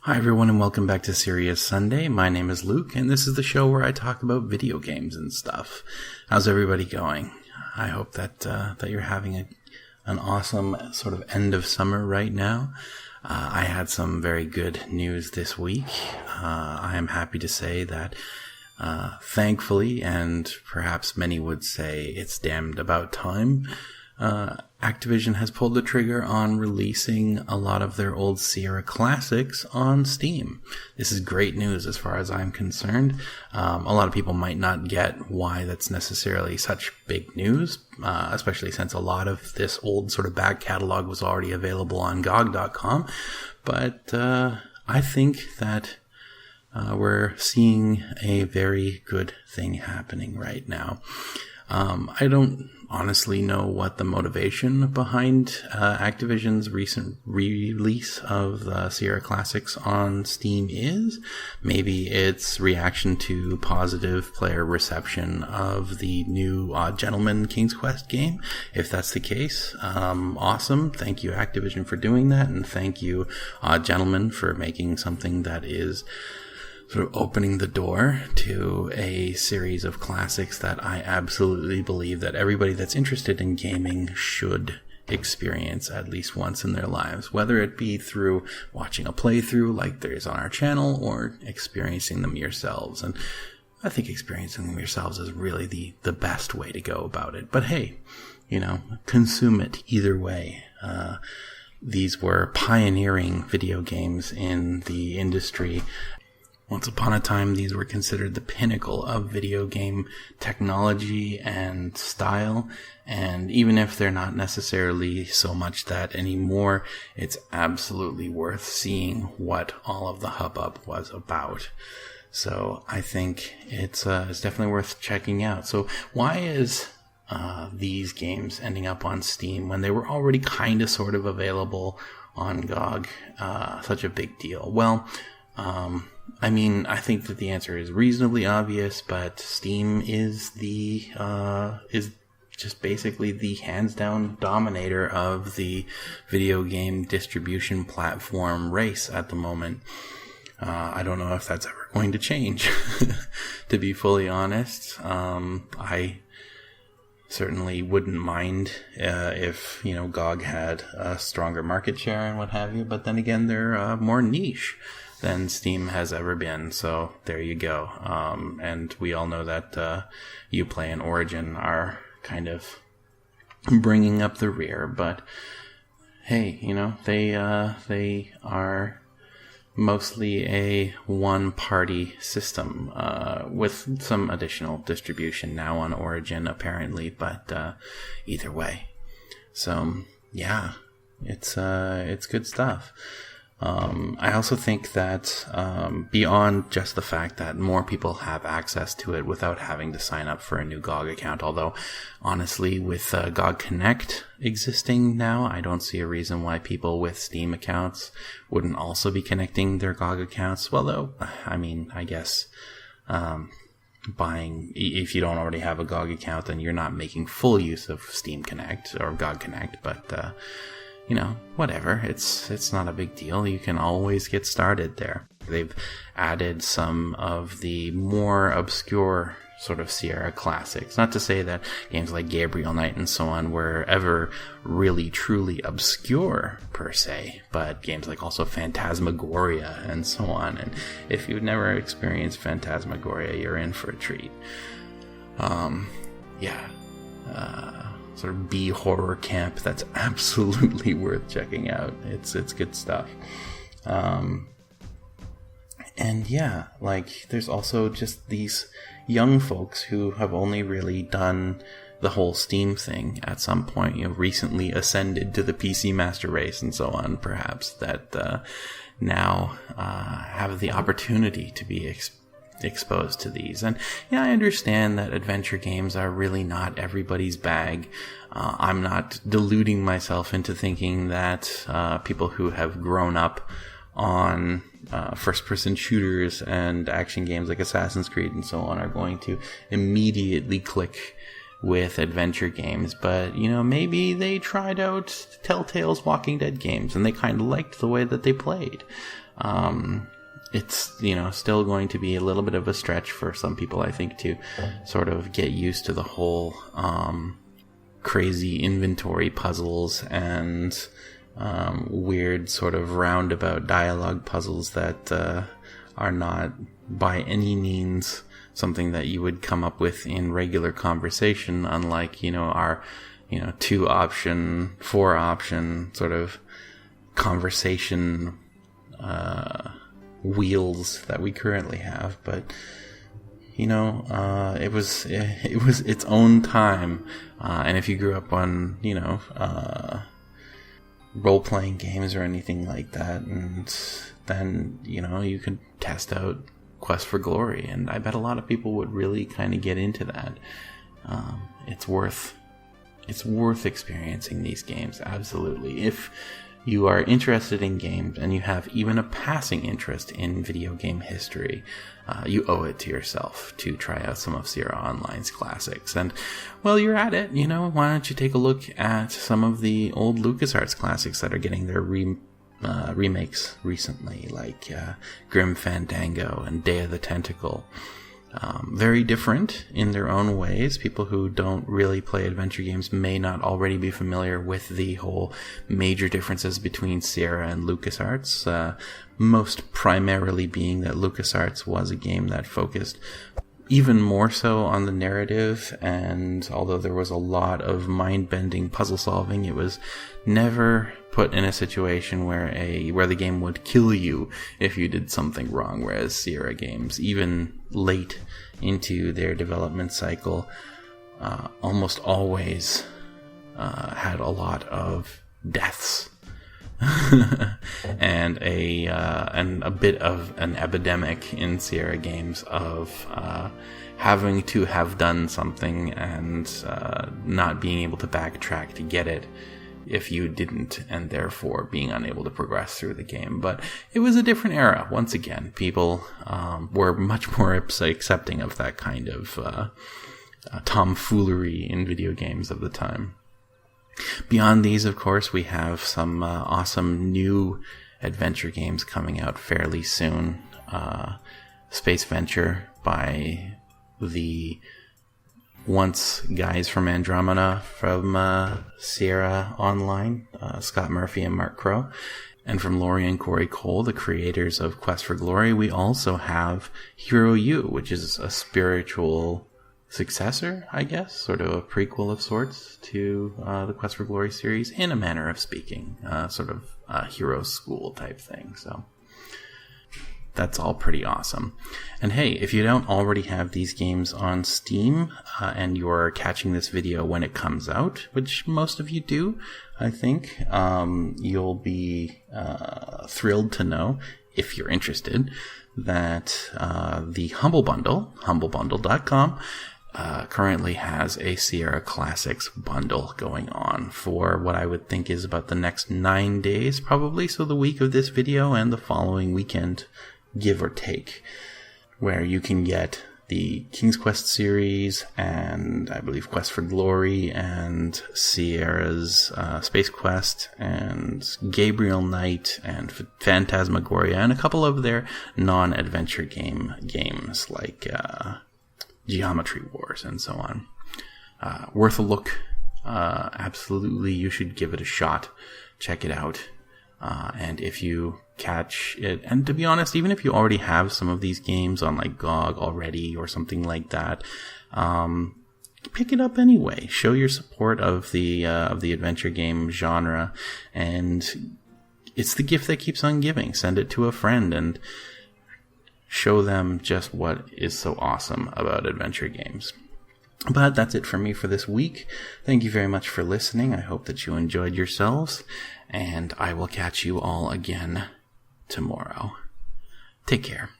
Hi everyone and welcome back to Serious Sunday. My name is Luke and this is the show where I talk about video games and stuff. How's everybody going? I hope that you're having an awesome sort of end of summer right now. I had some very good news this week. I am happy to say that thankfully, and perhaps many would say it's damned about time, Activision has pulled the trigger on releasing a lot of their old Sierra classics on Steam. This is great news as far as I'm concerned. A lot of people might not get why that's necessarily such big news, especially since a lot of this old sort of back catalog was already available on GOG.com. But I think that we're seeing a very good thing happening right now. I don't honestly know what the motivation behind Activision's recent re-release of the Sierra Classics on Steam is. Maybe it's reaction to positive player reception of the new Odd Gentleman King's Quest game. If that's the case, awesome. Thank you, Activision, for doing that, and thank you, Odd Gentleman, for making something that is sort of opening the door to a series of classics that I absolutely believe that everybody that's interested in gaming should experience at least once in their lives, whether it be through watching a playthrough like there is on our channel or experiencing them yourselves. And I think experiencing them yourselves is really the best way to go about it. But hey, consume it either way. These were pioneering video games in the industry. Once upon a time, these were considered the pinnacle of video game technology and style, and even if they're not necessarily so much that anymore, it's absolutely worth seeing what all of the hubbub was about. So I think it's definitely worth checking out. So why is these games ending up on Steam when they were already kind of sort of available on GOG such a big deal? Well, I think that the answer is reasonably obvious, but Steam is just basically the hands-down dominator of the video game distribution platform race at the moment. I don't know if that's ever going to change, to be fully honest. I certainly wouldn't mind if GOG had a stronger market share and what have you, but then again, they're more niche than Steam has ever been, so there you go. And we all know that Uplay and Origin are kind of bringing up the rear, but hey, they are mostly a one-party system with some additional distribution now on Origin, apparently, but either way. So yeah, it's good stuff. I also think that beyond just the fact that more people have access to it without having to sign up for a new GOG account, although honestly with GOG Connect existing now, I don't see a reason why people with Steam accounts wouldn't also be connecting their GOG accounts. Well, though, I guess if you don't already have a GOG account, then you're not making full use of Steam Connect or GOG Connect, but whatever. It's not a big deal. You can always get started there. They've added some of the more obscure sort of Sierra classics. Not to say that games like Gabriel Knight and so on were ever really truly obscure per se, but games like also Phantasmagoria and so on. And if you've never experienced Phantasmagoria, you're in for a treat. Sort of B horror camp that's absolutely worth checking out. It's good stuff. And yeah, there's also just these young folks who have only really done the whole Steam thing at some point, recently ascended to the PC Master Race and so on, perhaps, that now have the opportunity to be exposed to these. And yeah, I understand that adventure games are really not everybody's bag. I'm not deluding myself into thinking that people who have grown up on first-person shooters and action games like Assassin's Creed and so on are going to immediately click with adventure games, but, maybe they tried out Telltale's Walking Dead games and they kind of liked the way that they played. It's, still going to be a little bit of a stretch for some people, I think, to sort of get used to the whole crazy inventory puzzles and weird sort of roundabout dialogue puzzles that are not by any means something that you would come up with in regular conversation, unlike, our, 2-option, 4-option sort of conversation wheels that we currently have. But, it was its own time. And if you grew up on, role-playing games or anything like that, and then, you could test out Quest for Glory, and I bet a lot of people would really kind of get into that. It's worth experiencing these games, absolutely. If you are interested in games and you have even a passing interest in video game history, you owe it to yourself to try out some of Sierra Online's classics. And while you're at it, why don't you take a look at some of the old LucasArts classics that are getting their remakes recently, like Grim Fandango and Day of the Tentacle. Very different in their own ways. People who don't really play adventure games may not already be familiar with the whole major differences between Sierra and LucasArts, most primarily being that LucasArts was a game that focused even more so on the narrative, and although there was a lot of mind-bending puzzle solving, it was never put in a situation where the game would kill you if you did something wrong, whereas Sierra games, even late into their development cycle, almost always had a lot of deaths. and a bit of an epidemic in Sierra games of having to have done something and not being able to backtrack to get it if you didn't, and therefore being unable to progress through the game. But it was a different era. Once again, people were much more accepting of that kind of tomfoolery in video games of the time. Beyond these, of course, we have some awesome new adventure games coming out fairly soon. Space Venture by the once guys from Andromeda from Sierra Online, Scott Murphy and Mark Crow, and from Laurie and Corey Cole, the creators of Quest for Glory. We also have Hero U, which is a spiritual successor, I guess, sort of a prequel of sorts to the Quest for Glory series, in a manner of speaking, sort of a hero school type thing. So that's all pretty awesome. And hey, if you don't already have these games on Steam and you're catching this video when it comes out, which most of you do, I think, you'll be thrilled to know, if you're interested, that the Humble Bundle, humblebundle.com, currently has a Sierra Classics bundle going on for what I would think is about the next 9 days, probably. So the week of this video and the following weekend, give or take, where you can get the King's Quest series and I believe Quest for Glory and Sierra's Space Quest and Gabriel Knight and Phantasmagoria and a couple of their non-adventure games like Geometry Wars and so on. Worth a look. Absolutely, you should give it a shot. Check it out. And if you catch it, and to be honest, even if you already have some of these games on like GOG already or something like that, pick it up anyway. Show your support of the adventure game genre, and it's the gift that keeps on giving. Send it to a friend and show them just what is so awesome about adventure games. But that's it for me for this week. Thank you very much for listening. I hope that you enjoyed yourselves, and I will catch you all again tomorrow. Take care.